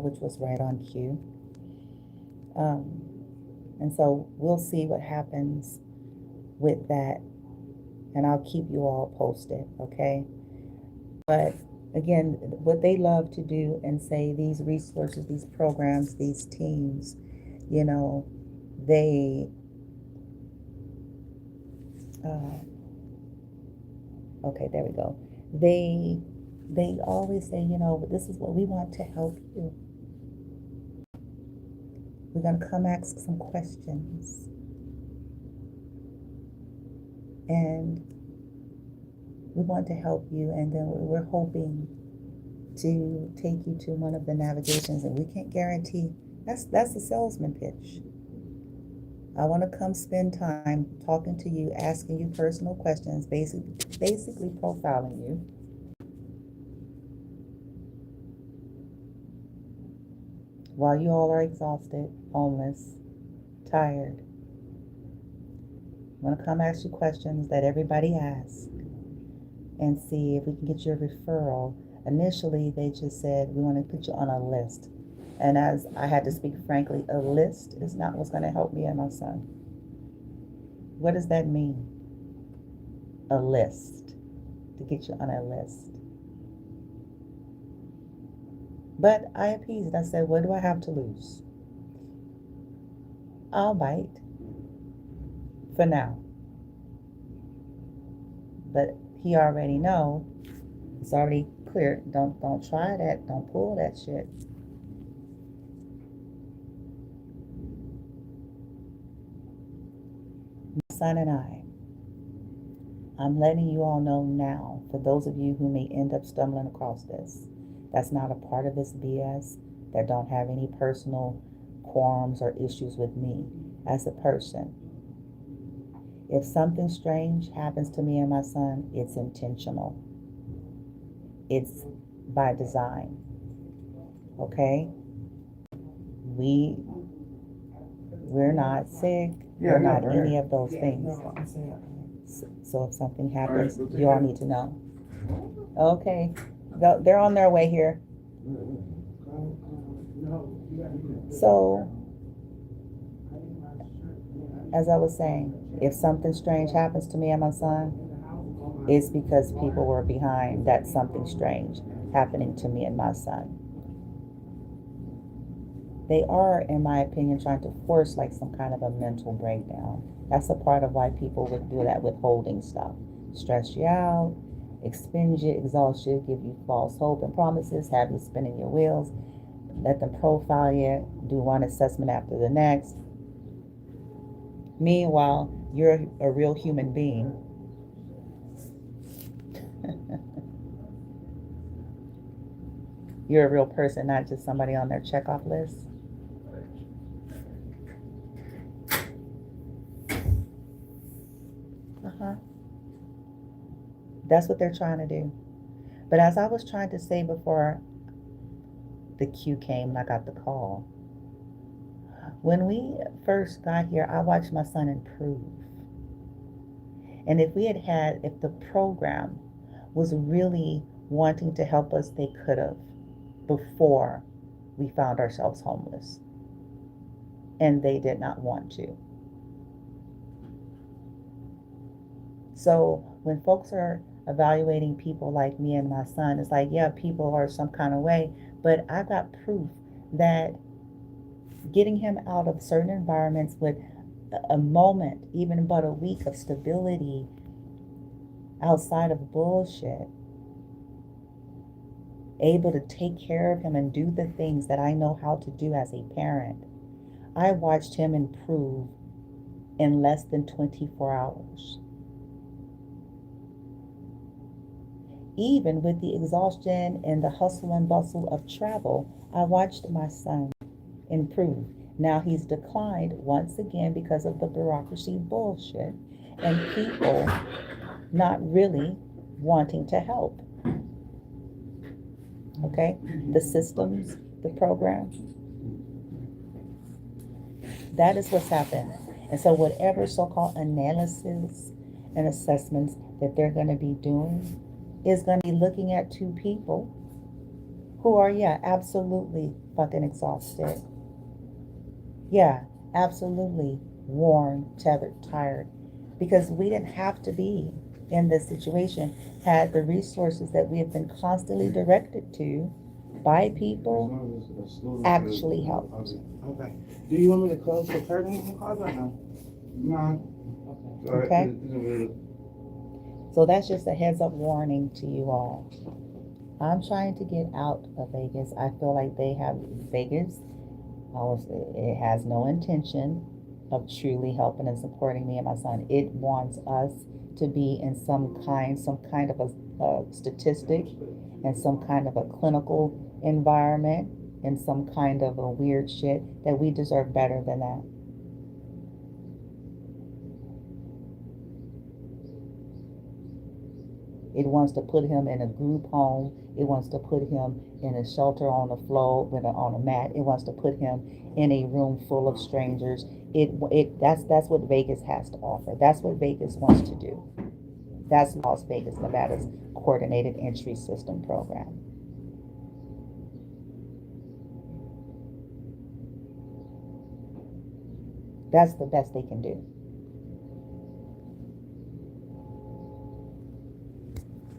which was right on cue. And so we'll see what happens with that, and I'll keep you all posted, okay? But again, what they love to do and say, these resources, these programs, these teams, you know, they, okay, there we go. They always say, you know, this is what we want to help you. We're going to come ask some questions. And we want to help you, and then we're hoping to take you to one of the navigations, and we can't guarantee. That's a salesman pitch. I want to come spend time talking to you, asking you personal questions, basically profiling you. While you all are exhausted, homeless, tired, I want to come ask you questions that everybody asks and see if we can get you a referral. Initially, they just said, we want to put you on a list. And as I had to speak frankly, a list is not what's going to help me and my son. What does that mean? A list. To get you on a list. But I appeased. I said, what do I have to lose? I'll bite. For now. But he already know. It's already clear. Don't try that. Don't pull that shit. My son and I'm letting you all know now, for those of you who may end up stumbling across this, that's not a part of this BS, that don't have any personal qualms or issues with me as a person. If something strange happens to me and my son, it's intentional. It's by design. Okay? We're not sick. We're not any of those things. So if something happens, you all need to know. Okay. They're on their way here. So, as I was saying, if something strange happens to me and my son, it's because people were behind that something strange happening to me and my son. They are, in my opinion, trying to force like some kind of a mental breakdown. That's a part of why people would do that withholding stuff. Stress you out, expend you, exhaust you, give you false hope and promises, have you spinning your wheels, let them profile you, do one assessment after the next. Meanwhile, you're a real human being. You're a real person, not just somebody on their checkoff list. That's what they're trying to do. But as I was trying to say before the cue came and I got the call, when we first got here, I watched my son improve. And if the program was really wanting to help us, they could have before we found ourselves homeless. And they did not want to. So when folks are evaluating people like me and my son, it's like, yeah, people are some kind of way, but I got proof that getting him out of certain environments with a moment, even but a week of stability outside of bullshit, able to take care of him and do the things that I know how to do as a parent. I watched him improve in less than 24 hours. Even with the exhaustion and the hustle and bustle of travel, I watched my son improve. Now he's declined once again because of the bureaucracy bullshit and people not really wanting to help. Okay? The systems, the programs. That is what's happened. And so whatever so-called analysis and assessments that they're going to be doing is going to be looking at two people who are, yeah, absolutely fucking exhausted. Yeah, absolutely worn, tethered, tired. Because we didn't have to be in this situation had the resources that we have been constantly directed to by people actually helped. Okay. Do you want me to close the curtain and close or no? No. Okay. So that's just a heads up warning to you all. I'm trying to get out of Vegas. I feel like Vegas it has no intention of truly helping and supporting me and my son. It wants us to be in some kind of a statistic and some kind of a clinical environment and some kind of a weird shit that we deserve better than that. It wants to put him in a group home. It wants to put him in a shelter on the floor on a mat. It wants to put him in a room full of strangers. That's what Vegas has to offer. That's what Vegas wants to do. That's Las Vegas, Nevada's coordinated entry system program. That's the best they can do.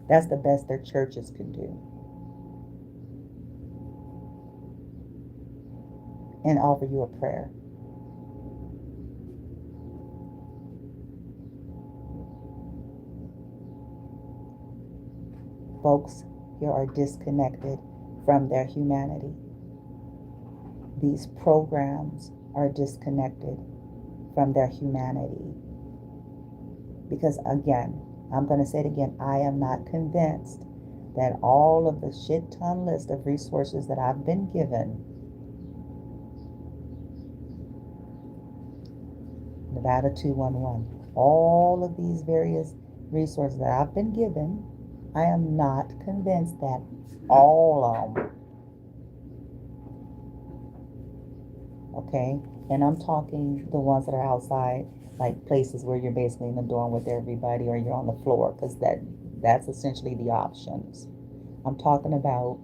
That's the best their churches can do. And offer you a prayer. Folks here are disconnected from their humanity. These programs are disconnected from their humanity. Because again, I'm going to say it again, I am not convinced that all of the shit ton list of resources that I've been given, Nevada 211, all of these various resources that I've been given, I am not convinced that all of them, okay? And I'm talking the ones that are outside, like places where you're basically in the dorm with everybody or you're on the floor, because that's essentially the options. I'm talking about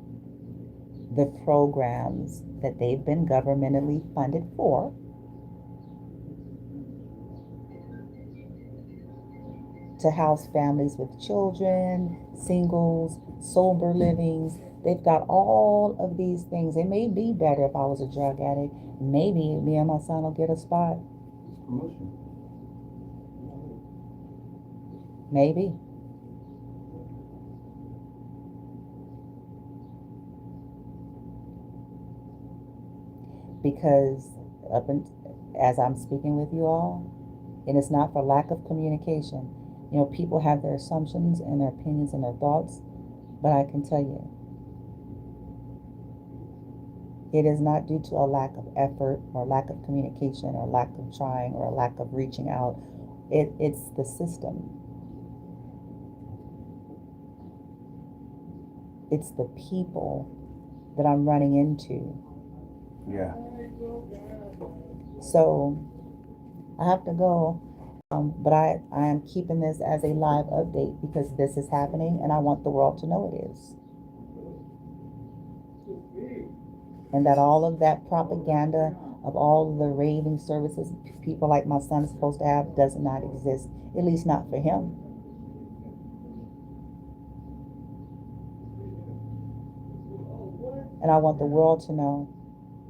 the programs that they've been governmentally funded for, to house families with children, singles, sober livings. They've got all of these things. It may be better if I was a drug addict. Maybe me and my son will get a spot. Maybe. Because as I'm speaking with you all, and it's not for lack of communication. You know, people have their assumptions and their opinions and their thoughts, but I can tell you, it is not due to a lack of effort or lack of communication or lack of trying or a lack of reaching out. It's the system. It's the people that I'm running into. Yeah. So I have to go. But I am keeping this as a live update because this is happening and I want the world to know it is. And that all of that propaganda of all of the raving services people like my son is supposed to have does not exist, at least not for him. And I want the world to know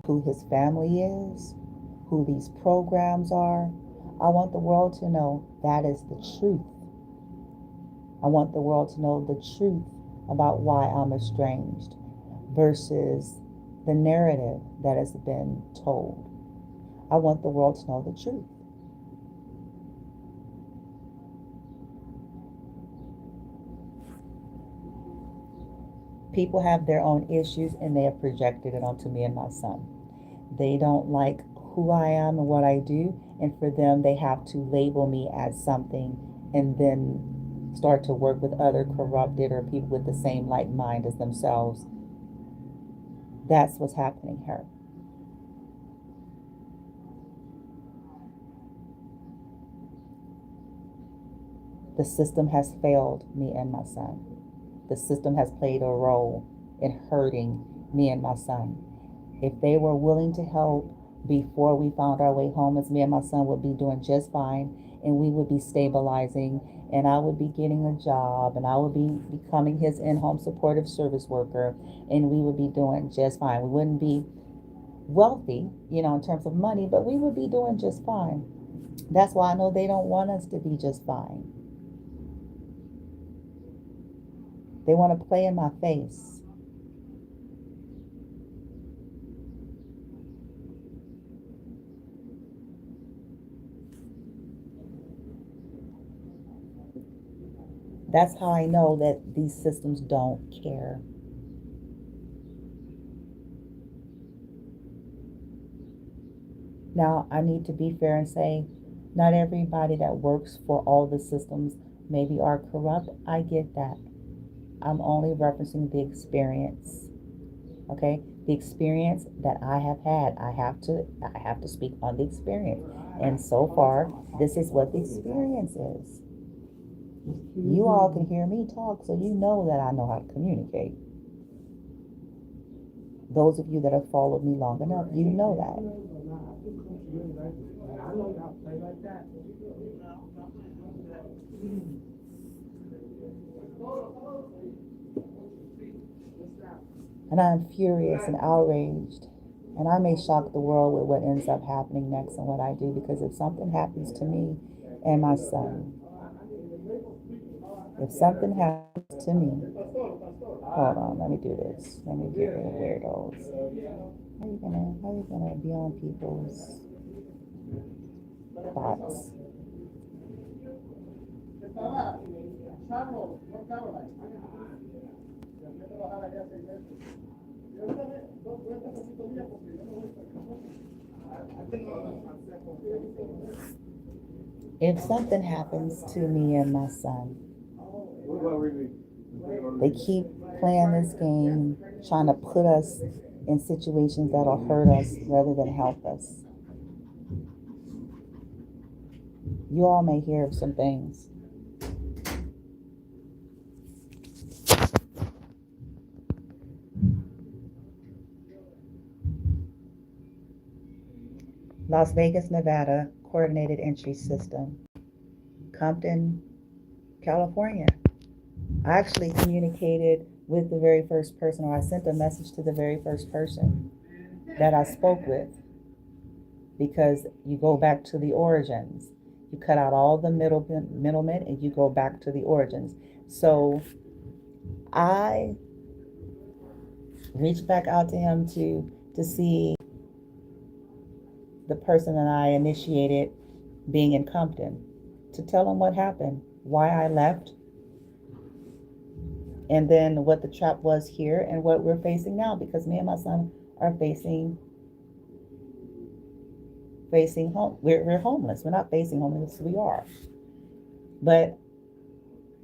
who his family is, who these programs are. I want the world to know that is the truth. I want the world to know the truth about why I'm estranged versus the narrative that has been told. I want the world to know the truth. People have their own issues and they have projected it onto me and my son. They don't like who I am and what I do, and for them, they have to label me as something and then start to work with other corrupted or people with the same like mind as themselves. That's what's happening here. The system has failed me and my son. The system has played a role in hurting me and my son. If they were willing to help before we found our way homeless, me and my son would be doing just fine, and we would be stabilizing, and I would be getting a job, and I would be becoming his in-home supportive service worker, and we would be doing just fine. We wouldn't be wealthy, in terms of money, but we would be doing just fine. That's why I know they don't want us to be just fine. They want to play in my face. That's how I know that these systems don't care. Now, I need to be fair and say, not everybody that works for all the systems maybe are corrupt. I get that. I'm only referencing the experience. Okay? The experience that I have had. I have to speak on the experience. And so far, this is what the experience is. You all can hear me talk, so you know that I know how to communicate. Those of you that have followed me long enough, you know that. And I'm furious and outraged. And I may shock the world with what ends up happening next and what I do, because if something happens to me and my son, if something happens to me, hold on, let me do this. Let me get rid of weirdos. How you gonna be on people's thoughts? If something happens to me and my son, they keep playing this game, trying to put us in situations that'll hurt us rather than help us. You all may hear of some things. Las Vegas, Nevada, coordinated entry system. Compton, California. I actually communicated with the very first person, or I sent a message to the very first person that I spoke with, because you go back to the origins. You cut out all the middlemen and you go back to the origins. So I reached back out to him to see the person that I initiated being in Compton, to tell him what happened, why I left, and then what the trap was here and what we're facing now, because me and my son are facing home. We're homeless. We're not facing homelessness. We are. But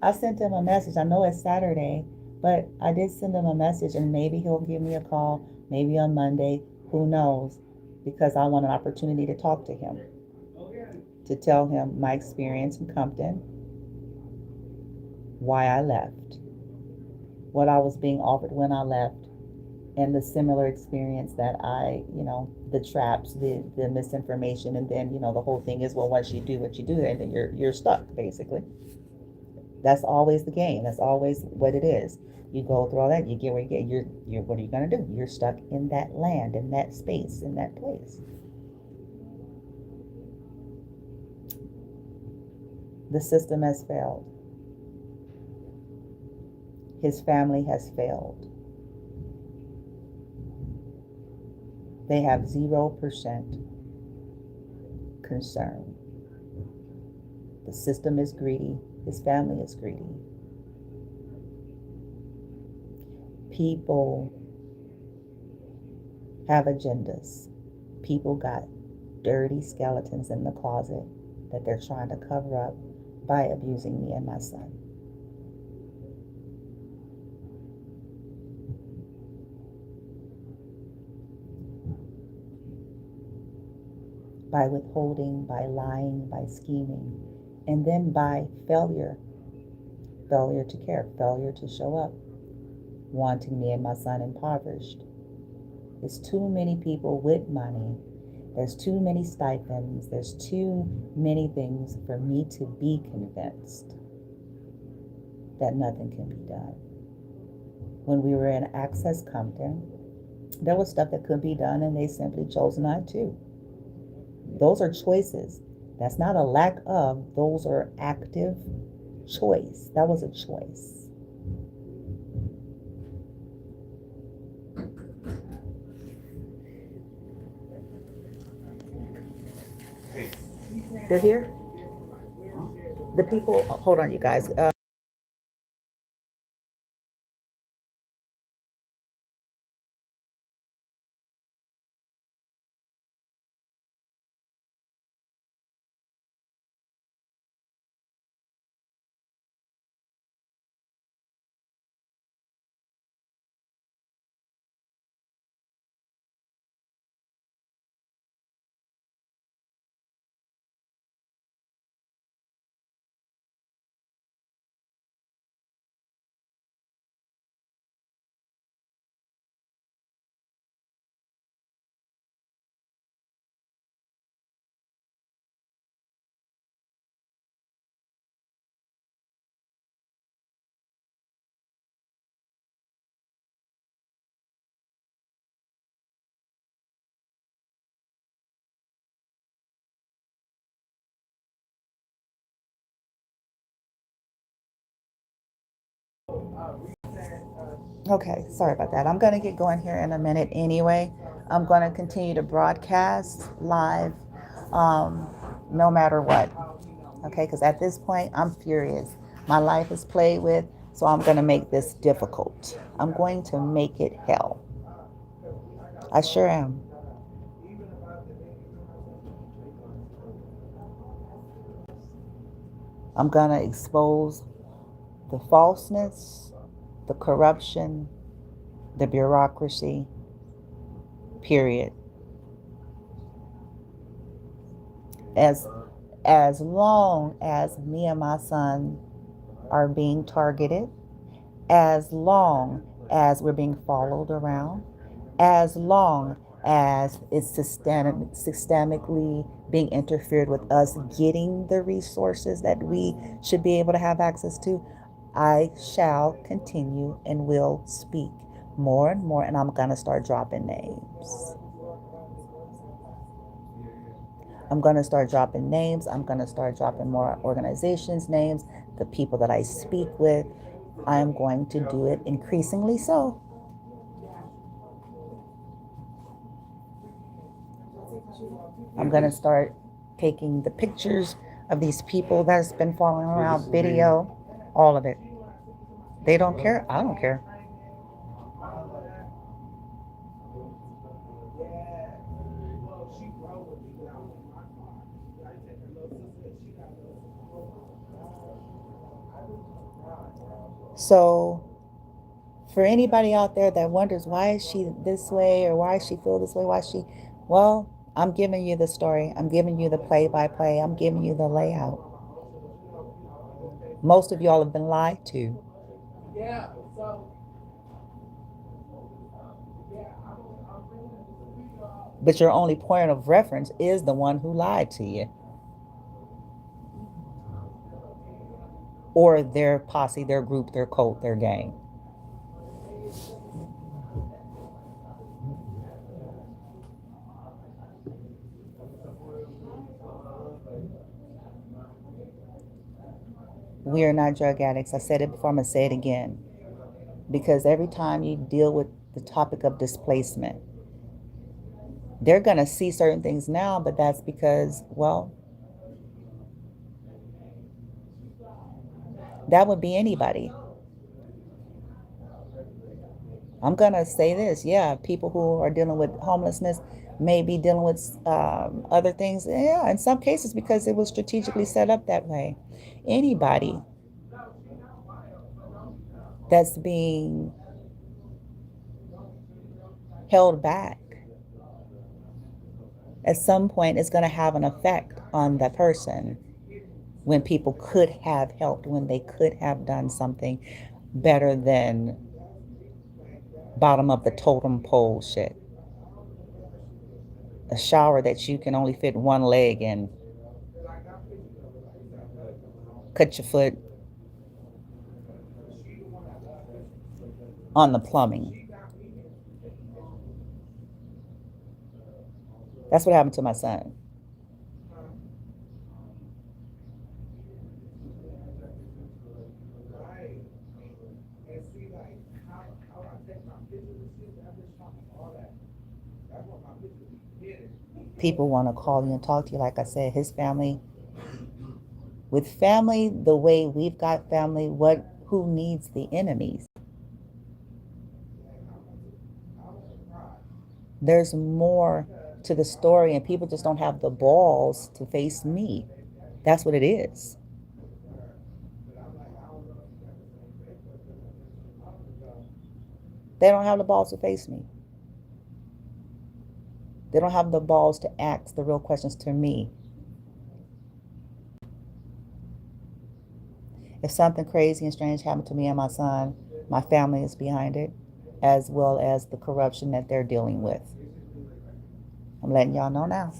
I sent him a message. I know it's Saturday, but I did send him a message, and maybe he'll give me a call, maybe on Monday. Who knows? Because I want an opportunity to talk to him, to tell him my experience in Compton, why I left, what I was being offered when I left, and the similar experience that the traps, the misinformation, and then, the whole thing is, well, once you do what you do, and then you're stuck, basically. That's always the game. That's always what it is. You go through all that, you get where you get. You're what are you gonna do? You're stuck in that land, in that space, in that place. The system has failed. His family has failed. They have 0% concern. The system is greedy. His family is greedy. People have agendas. People got dirty skeletons in the closet that they're trying to cover up by abusing me and my son. By withholding, by lying, by scheming, and then by failure to care, failure to show up, wanting me and my son impoverished. There's too many people with money. There's too many stipends. There's too many things for me to be convinced that nothing can be done. When we were in Access Compton, there was stuff that could be done and they simply chose not to. Those are choices. That's not a lack of, those are active choice. That was a choice. They're here? The people, hold on, you guys. Okay, sorry about that. I'm going to get going here in a minute anyway. I'm going to continue to broadcast live um, no matter what. Okay, because at this point, I'm furious. My life is played with, so I'm going to make this difficult. I'm going to make it hell. I sure am. I'm going to expose the falseness, the corruption, the bureaucracy, period. As as long as me and my son are being targeted, as long as we're being followed around, as long as it's systemically being interfered with us getting the resources that we should be able to have access to, I shall continue and will speak more and more, and I'm going to start dropping names. I'm going to start dropping names. I'm going to start dropping more organizations' names, the people that I speak with. I'm going to do it increasingly so. I'm going to start taking the pictures of these people that's been following around, video, all of it. They don't care. I don't care. So for anybody out there that wonders why is she this way or why she feel this way, why she, well, I'm giving you the story. I'm giving you the play by play. I'm giving you the layout. Most of y'all have been lied to. But your only point of reference is the one who lied to you. Or their posse, their group, their cult, their gang. We are not drug addicts. I said it before, I'm going to say it again. Because every time you deal with the topic of displacement, they're going to see certain things now, but that's because, well, that would be anybody. I'm going to say this. Yeah, people who are dealing with homelessness may be dealing with other things. Yeah, in some cases, because it was strategically set up that way. Anybody that's being held back at some point is going to have an effect on that person when people could have helped, when they could have done something better than bottom of the totem pole shit. a shower that you can only fit one leg in. Cut your foot on the plumbing. That's what happened to my son. People want to call you and talk to you. Like I said, his family, with family the way we've got family, who needs the enemies? There's more to the story, and people just don't have the balls to face me. That's what it is. They don't have the balls to face me. They don't have the balls to ask the real questions to me. If something crazy and strange happened to me and my son, my family is behind it, as well as the corruption that they're dealing with. I'm letting y'all know now.